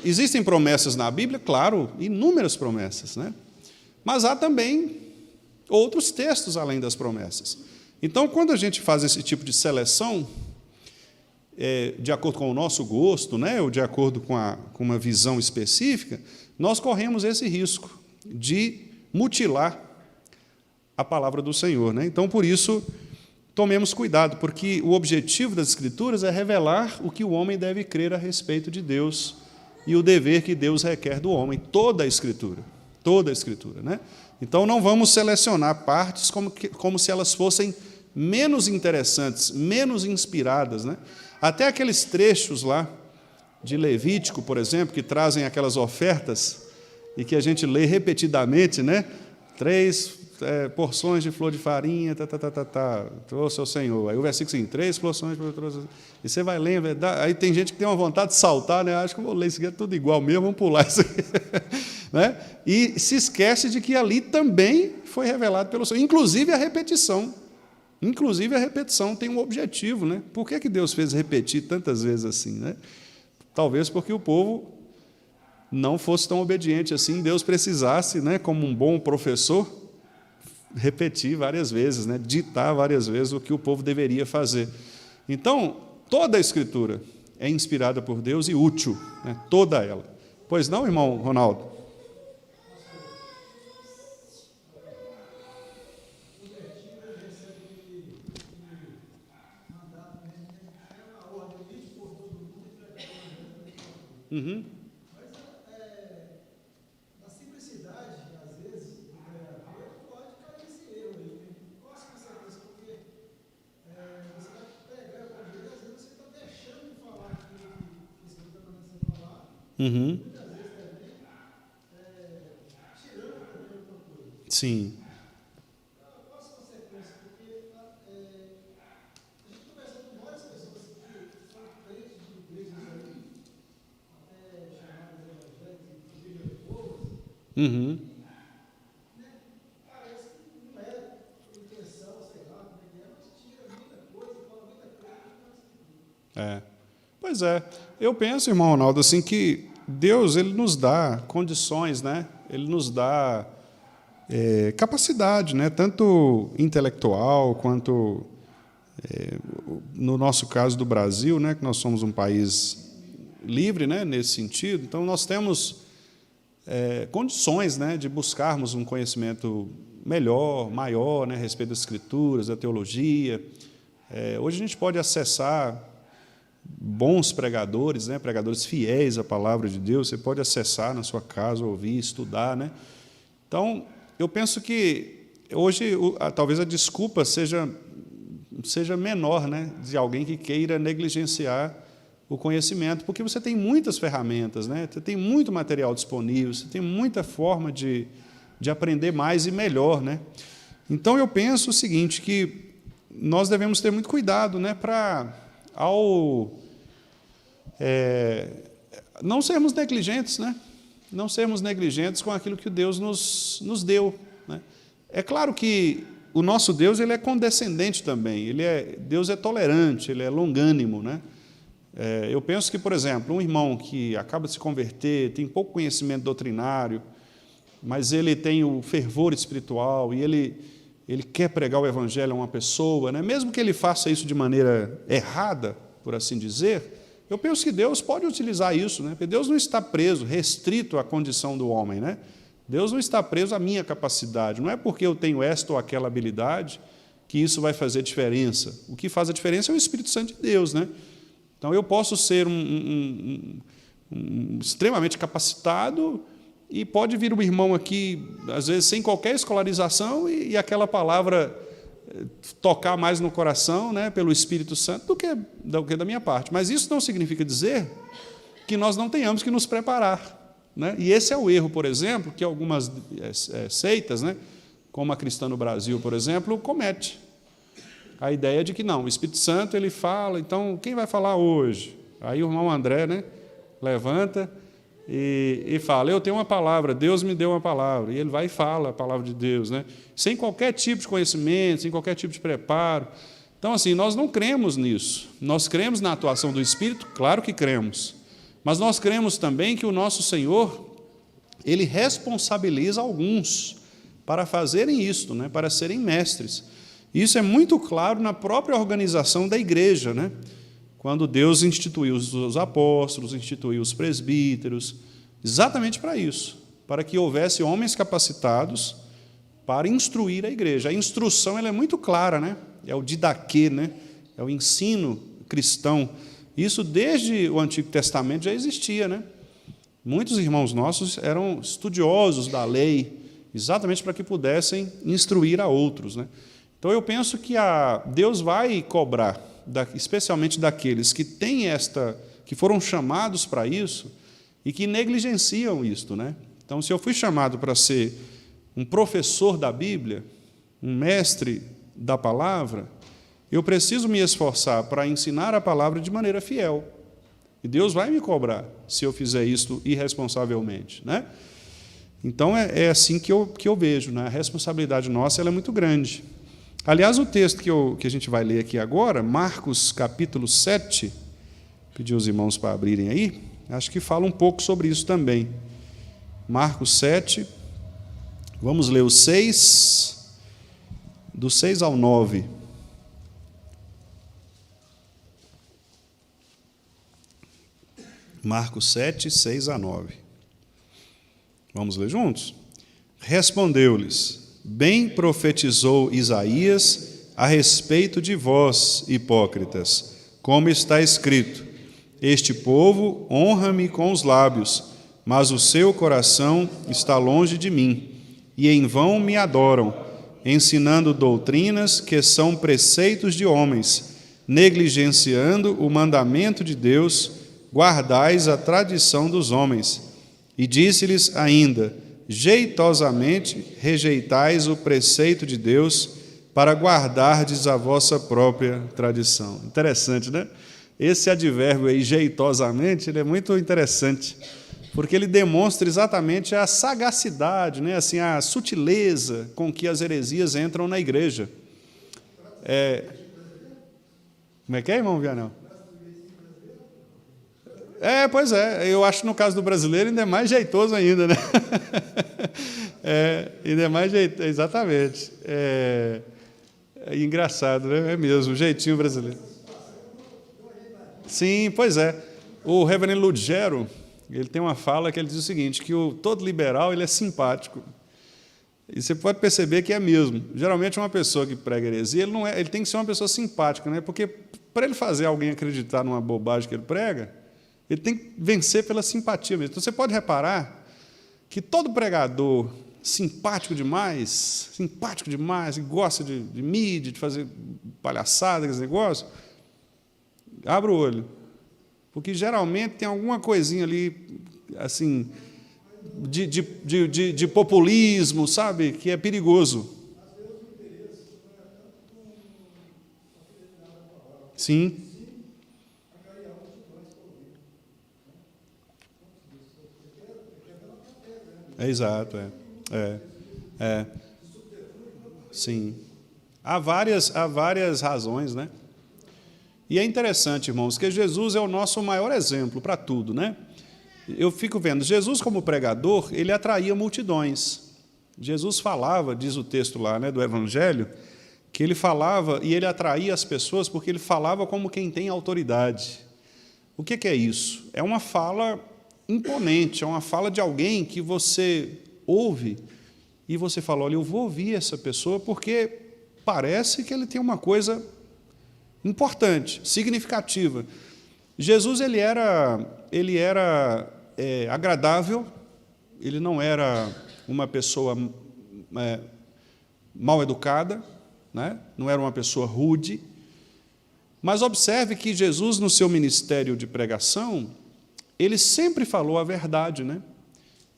Existem promessas na Bíblia, claro, inúmeras promessas, né? Mas há também outros textos além das promessas. Então, quando a gente faz esse tipo de seleção, de acordo com o nosso gosto, né, ou de acordo com uma visão específica, nós corremos esse risco de mutilar a palavra do Senhor, né? Então, por isso, tomemos cuidado, porque o objetivo das Escrituras é revelar o que o homem deve crer a respeito de Deus e o dever que Deus requer do homem, toda a Escritura, né? Então, não vamos selecionar partes como se elas fossem menos interessantes, menos inspiradas, né? Até aqueles trechos lá de Levítico, por exemplo, que trazem aquelas ofertas e que a gente lê repetidamente, né? 3 porções de flor de farinha, trouxe ao Senhor. Aí o versículo assim, 3 porções, e você vai lendo, aí tem gente que tem uma vontade de saltar, né? Acho que eu vou ler isso aqui, é tudo igual mesmo, vamos pular isso aqui. Né? E se esquece de que ali também foi revelado pelo Senhor, inclusive a repetição. Inclusive a repetição tem um objetivo, né? Por que Deus fez repetir tantas vezes assim, né? Talvez porque o povo não fosse tão obediente assim, Deus precisasse, né, como um bom professor, repetir várias vezes, né, ditar várias vezes o que o povo deveria fazer. Então, toda a Escritura é inspirada por Deus e útil, né, toda ela. Pois não, irmão Ronaldo? Uhum. Na simplicidade, às vezes, do pregador, pode cair esse erro aí. Qual a consequência? Porque você vai pregar o evangelho, às vezes você está deixando de falar aquilo que você está começando a falar. Uhum. Muitas vezes também, tirando também outra coisa. Sim. Qual a consequência? Porque a gente conversa com várias pessoas que são crentes de igrejas aí, chamadas evangélicas, inclusive povos. Uhum. Parece que não é intenção, sei lá, como é, mas tira muita coisa, fala muita coisa. Pois é. Eu penso, irmão Ronaldo, assim, que Deus ele nos dá condições, né? Ele nos dá capacidade, né? Tanto intelectual quanto, no nosso caso do Brasil, né? Que nós somos um país livre, né? Nesse sentido. Então, nós temos condições, né, de buscarmos um conhecimento melhor, maior, né, a respeito das Escrituras, da teologia. Hoje a gente pode acessar bons pregadores, né, pregadores fiéis à palavra de Deus, você pode acessar na sua casa, ouvir, estudar, né? Então, eu penso que hoje talvez a desculpa seja menor, né, de alguém que queira negligenciar o conhecimento, porque você tem muitas ferramentas, né? Você tem muito material disponível, você tem muita forma de aprender mais e melhor, né? Então, eu penso o seguinte, que nós devemos ter muito cuidado, né, para, não sermos negligentes, né? Não sermos negligentes com aquilo que Deus nos deu, né? É claro que o nosso Deus ele é condescendente também, Deus é tolerante, Ele é longânimo, né? Eu penso que, por exemplo, um irmão que acaba de se converter, tem pouco conhecimento doutrinário, mas ele tem o fervor espiritual e ele quer pregar o Evangelho a uma pessoa, né? Mesmo que ele faça isso de maneira errada, por assim dizer, eu penso que Deus pode utilizar isso, né? Porque Deus não está preso, restrito à condição do homem, né? Deus não está preso à minha capacidade. Não é porque eu tenho esta ou aquela habilidade que isso vai fazer diferença. O que faz a diferença é o Espírito Santo de Deus, né? Então, eu posso ser extremamente capacitado e pode vir um irmão aqui, às vezes, sem qualquer escolarização e aquela palavra tocar mais no coração, né, pelo Espírito Santo do que da minha parte. Mas isso não significa dizer que nós não tenhamos que nos preparar, né? E esse é o erro, por exemplo, que algumas seitas, né, como a Cristã no Brasil, por exemplo, comete. A ideia de que não, o Espírito Santo ele fala, então quem vai falar hoje? Aí o irmão André, né, levanta e fala, eu tenho uma palavra, Deus me deu uma palavra, e ele vai e fala a palavra de Deus, né, sem qualquer tipo de conhecimento, sem qualquer tipo de preparo. Então, assim, nós não cremos nisso. Nós cremos na atuação do Espírito, claro que cremos, mas nós cremos também que o nosso Senhor, Ele responsabiliza alguns para fazerem isto, né, para serem mestres. Isso é muito claro na própria organização da igreja, né? quando Deus instituiu os apóstolos, instituiu os presbíteros, exatamente para isso, para que houvesse homens capacitados para instruir a igreja. A instrução ela é muito clara, né? É o didaquê, né? É o ensino cristão. Isso desde o Antigo Testamento já existia, né? Muitos irmãos nossos eram estudiosos da lei, exatamente para que pudessem instruir a outros, né? Então eu penso que Deus vai cobrar, especialmente daqueles que têm que foram chamados para isso e que negligenciam isto, né? Então, se eu fui chamado para ser um professor da Bíblia, um mestre da palavra, eu preciso me esforçar para ensinar a palavra de maneira fiel. E Deus vai me cobrar se eu fizer isso irresponsavelmente, né? Então, é assim que eu vejo, né? A responsabilidade nossa ela é muito grande. Aliás, o texto que a gente vai ler aqui agora, Marcos capítulo 7, pedir os irmãos para abrirem aí, acho que fala um pouco sobre isso também. Marcos 7, vamos ler o 6, do 6 ao 9. Marcos 7, 6 a 9. Vamos ler juntos? Respondeu-lhes: bem profetizou Isaías a respeito de vós, hipócritas, como está escrito: este povo honra-me com os lábios, mas o seu coração está longe de mim, e em vão me adoram, ensinando doutrinas que são preceitos de homens, negligenciando o mandamento de Deus, guardais a tradição dos homens. E disse-lhes ainda: jeitosamente rejeitais o preceito de Deus para guardardes a vossa própria tradição. Interessante, né? Esse advérbio aí, jeitosamente, ele é muito interessante, porque ele demonstra exatamente a sagacidade, né? Assim, a sutileza com que as heresias entram na igreja. Como é que é, irmão Vianel? Pois é, eu acho que no caso do brasileiro ainda é mais jeitoso ainda, né? Ainda é mais jeitoso, exatamente. É engraçado, né? É mesmo, o jeitinho brasileiro. Sim, pois é. O reverendo Lugero, ele tem uma fala que ele diz o seguinte, que todo liberal ele é simpático. E você pode perceber que é mesmo. Geralmente uma pessoa que prega heresia, ele tem que ser uma pessoa simpática, né? Porque para ele fazer alguém acreditar numa bobagem que ele prega, ele tem que vencer pela simpatia mesmo. Então, você pode reparar que todo pregador simpático demais, que gosta de mídia, de fazer palhaçada, esse negócio, abre o olho. Porque, geralmente, tem alguma coisinha ali, assim, de populismo, sabe, que é perigoso. Sim. Exato, Sim. Há várias razões, né? E é interessante, irmãos, que Jesus é o nosso maior exemplo para tudo, né? Eu fico vendo, Jesus como pregador, ele atraía multidões. Jesus falava, diz o texto lá, né, do Evangelho, que ele falava e ele atraía as pessoas porque ele falava como quem tem autoridade. O que é isso? É uma fala imponente, é uma fala de alguém que você ouve e você fala, olha, eu vou ouvir essa pessoa porque parece que ele tem uma coisa importante, significativa. Jesus ele era agradável, ele não era uma pessoa mal educada, né? Não era uma pessoa rude, mas observe que Jesus, no seu ministério de pregação, ele sempre falou a verdade, né?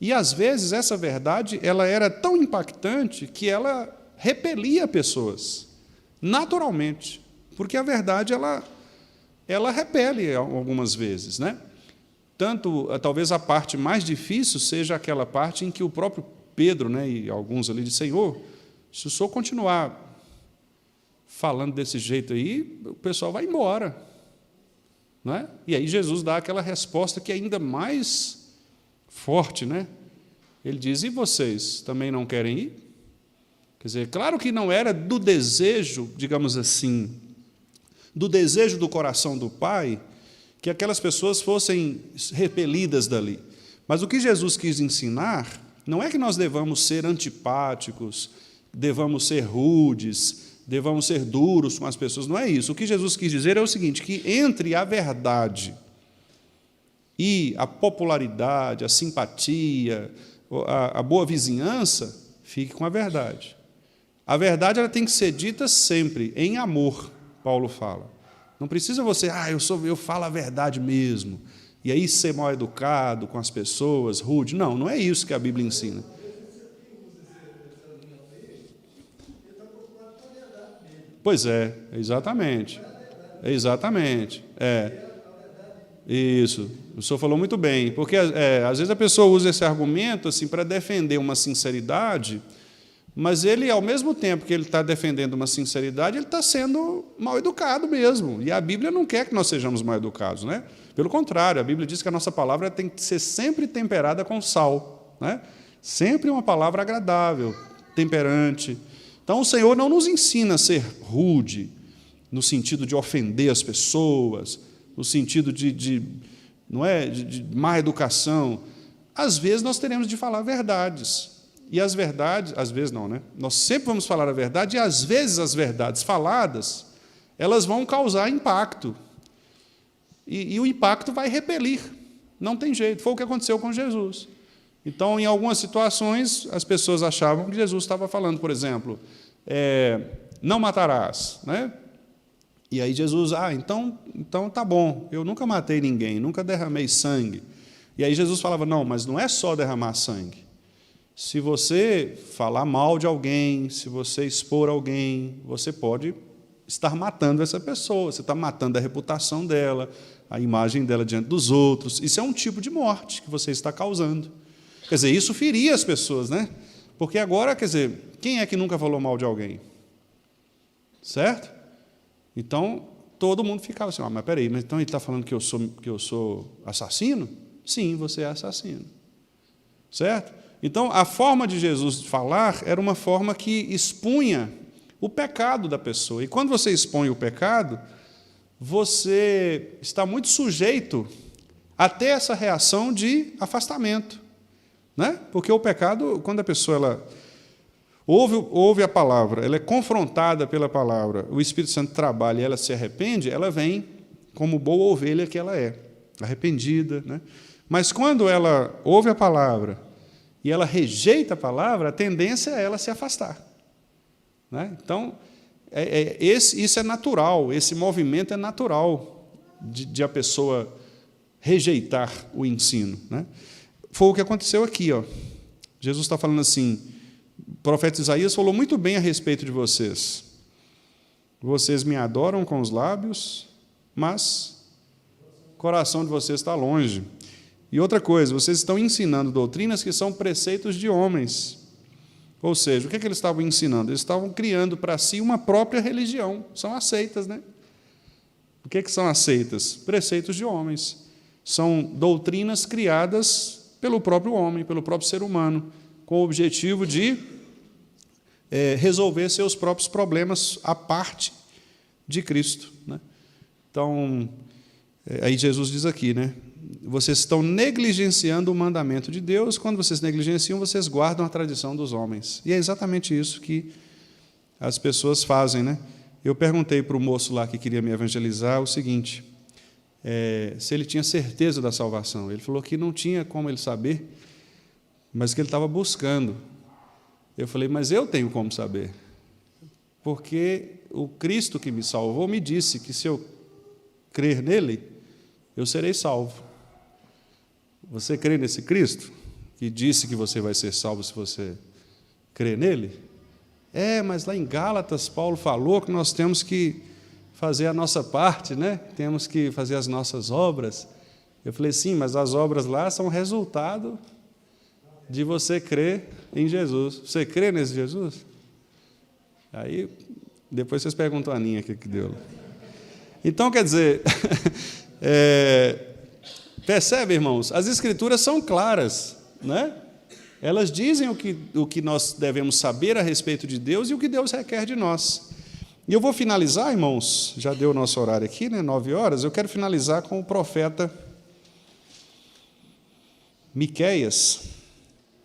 E, às vezes, essa verdade ela era tão impactante que ela repelia pessoas, naturalmente, porque a verdade ela repele algumas vezes, né? Tanto, talvez a parte mais difícil seja aquela parte em que o próprio Pedro, né, e alguns ali dizem, Senhor, se o Senhor continuar falando desse jeito aí, o pessoal vai embora. Não é? E aí Jesus dá aquela resposta que é ainda mais forte, né? Ele diz, e vocês também não querem ir? Quer dizer, claro que não era do desejo, digamos assim, do desejo do coração do Pai, que aquelas pessoas fossem repelidas dali. Mas o que Jesus quis ensinar não é que nós devamos ser antipáticos, devamos ser rudes, devamos ser duros com as pessoas, não é isso. O que Jesus quis dizer é o seguinte, que entre a verdade e a popularidade, a simpatia, a boa vizinhança, fique com a verdade. A verdade ela tem que ser dita sempre, em amor, Paulo fala. Não precisa você, eu falo a verdade mesmo, e aí ser mal educado com as pessoas, rude. Não, não é isso que a Bíblia ensina. Pois é, exatamente. Exatamente. Isso. O senhor falou muito bem, porque às vezes a pessoa usa esse argumento assim, para defender uma sinceridade, mas ele, ao mesmo tempo que ele está defendendo uma sinceridade, ele está sendo mal educado mesmo. E a Bíblia não quer que nós sejamos mal educados, né? Pelo contrário, a Bíblia diz que a nossa palavra tem que ser sempre temperada com sal, né? Sempre uma palavra agradável, temperante. Então, o Senhor não nos ensina a ser rude, no sentido de ofender as pessoas, no sentido de má educação. Às vezes, nós teremos de falar verdades. E as verdades, às vezes não, né? Nós sempre vamos falar a verdade, e às vezes as verdades faladas, elas vão causar impacto. E o impacto vai repelir. Não tem jeito. Foi o que aconteceu com Jesus. Então, em algumas situações, as pessoas achavam que Jesus estava falando, por exemplo, não matarás, né? E aí Jesus, então tá bom, eu nunca matei ninguém, nunca derramei sangue. E aí Jesus falava, não, mas não é só derramar sangue. Se você falar mal de alguém, se você expor alguém, você pode estar matando essa pessoa, você está matando a reputação dela, a imagem dela diante dos outros. Isso é um tipo de morte que você está causando. Quer dizer, isso feria as pessoas, né? Porque agora, quer dizer, quem é que nunca falou mal de alguém? Certo? Então, todo mundo ficava assim, mas peraí, mas então ele está falando que eu sou assassino? Sim, você é assassino. Certo? Então, a forma de Jesus falar era uma forma que expunha o pecado da pessoa. E quando você expõe o pecado, você está muito sujeito a ter essa reação de afastamento. Né? Porque o pecado, quando a pessoa ela ouve a palavra, ela é confrontada pela palavra, o Espírito Santo trabalha e ela se arrepende, ela vem como boa ovelha que ela é, arrependida. Né? Mas quando ela ouve a palavra e ela rejeita a palavra, a tendência é ela se afastar. Né? Então, isso é natural, esse movimento é natural de a pessoa rejeitar o ensino. Né? Foi o que aconteceu aqui. Jesus está falando assim, o profeta Isaías falou muito bem a respeito de vocês. Vocês me adoram com os lábios, mas o coração de vocês está longe. E outra coisa, vocês estão ensinando doutrinas que são preceitos de homens. Ou seja, o que eles estavam ensinando? Eles estavam criando para si uma própria religião. São as seitas, né? O que são as seitas? Preceitos de homens. São doutrinas criadas pelo próprio homem, pelo próprio ser humano, com o objetivo de resolver seus próprios problemas à parte de Cristo. Né? Então, aí Jesus diz aqui, né? Vocês estão negligenciando o mandamento de Deus, quando vocês negligenciam, vocês guardam a tradição dos homens. E é exatamente isso que as pessoas fazem. Né? Eu perguntei para o moço lá que queria me evangelizar o seguinte, se ele tinha certeza da salvação. Ele falou que não tinha como ele saber, mas que ele estava buscando. Eu falei, mas eu tenho como saber, porque o Cristo que me salvou me disse que se eu crer nele, eu serei salvo. Você crê nesse Cristo, que disse que você vai ser salvo se você crê nele? Mas lá em Gálatas, Paulo falou que nós temos que fazer a nossa parte, né? Temos que fazer as nossas obras. Eu falei, sim, mas as obras lá são resultado de você crer em Jesus. Você crê nesse Jesus? Aí, depois vocês perguntam a Aninha o que deu. Então, quer dizer, percebe, irmãos? As Escrituras são claras, né? Elas dizem o que nós devemos saber a respeito de Deus e o que Deus requer de nós. E eu vou finalizar, irmãos, já deu o nosso horário aqui, né, 9 horas, eu quero finalizar com o profeta Miqueias.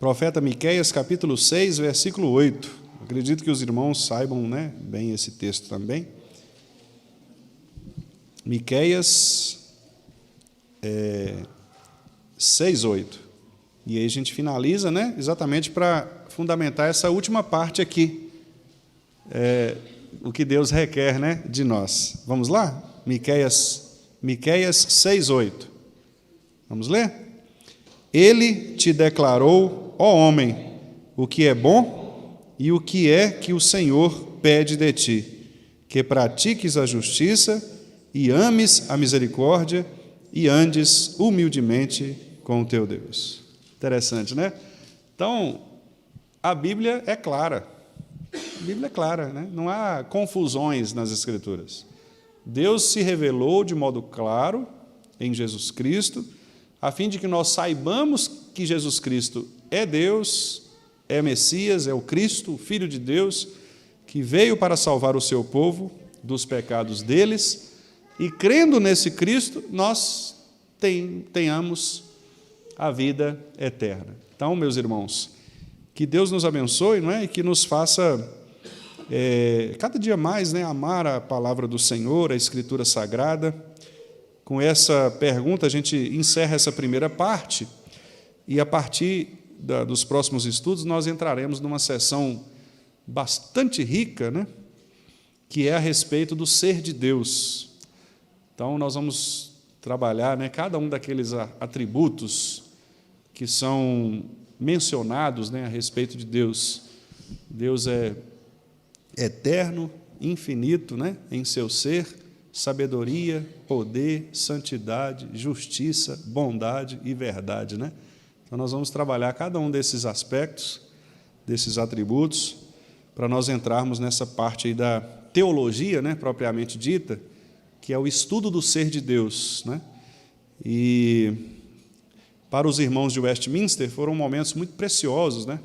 Profeta Miqueias, capítulo 6, versículo 8. Acredito que os irmãos saibam, né, bem esse texto também. Miqueias 6, 8. E aí a gente finaliza, né, exatamente para fundamentar essa última parte aqui. O que Deus requer, né, de nós. Vamos lá? Miqueias 6, 8. Vamos ler? Ele te declarou, ó homem, o que é bom e o que é que o Senhor pede de ti, que pratiques a justiça e ames a misericórdia e andes humildemente com o teu Deus. Interessante, né? Então, a Bíblia é clara. A Bíblia é clara, né? Não há confusões nas Escrituras. Deus se revelou de modo claro em Jesus Cristo, a fim de que nós saibamos que Jesus Cristo é Deus, é Messias, é o Cristo, o Filho de Deus, que veio para salvar o seu povo dos pecados deles, e crendo nesse Cristo, nós tenhamos a vida eterna. Então, meus irmãos, que Deus nos abençoe, não é? E que nos faça cada dia mais, né, amar a palavra do Senhor, a Escritura Sagrada. Com essa pergunta, a gente encerra essa primeira parte, e a partir dos próximos estudos, nós entraremos numa sessão bastante rica, né, que é a respeito do ser de Deus. Então, nós vamos trabalhar, né, cada um daqueles atributos que são mencionados, né, a respeito de Deus. Deus é eterno, infinito, né, em seu ser, sabedoria, poder, santidade, justiça, bondade e verdade, né? Então, nós vamos trabalhar cada um desses aspectos, desses atributos, para nós entrarmos nessa parte aí da teologia, né, propriamente dita, que é o estudo do ser de Deus, né? E para os irmãos de Westminster foram momentos muito preciosos, né?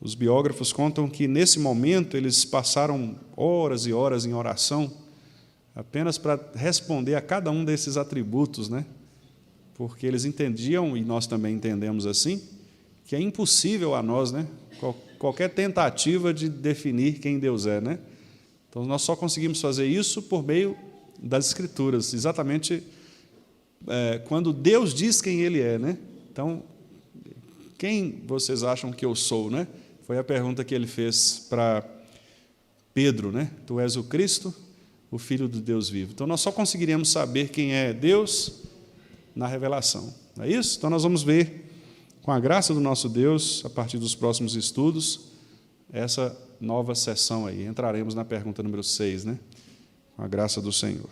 Os biógrafos contam que nesse momento eles passaram horas e horas em oração, apenas para responder a cada um desses atributos, né? Porque eles entendiam, e nós também entendemos assim, que é impossível a nós, né, qualquer tentativa de definir quem Deus é, né? Então, nós só conseguimos fazer isso por meio das Escrituras, exatamente quando Deus diz quem Ele é, né? Então, quem vocês acham que eu sou, né? Foi a pergunta que ele fez para Pedro, né? Tu és o Cristo, o Filho do Deus vivo. Então, nós só conseguiremos saber quem é Deus na revelação. Não é isso? Então, nós vamos ver, com a graça do nosso Deus, a partir dos próximos estudos, essa nova sessão aí. Entraremos na pergunta número 6, né? Com a graça do Senhor.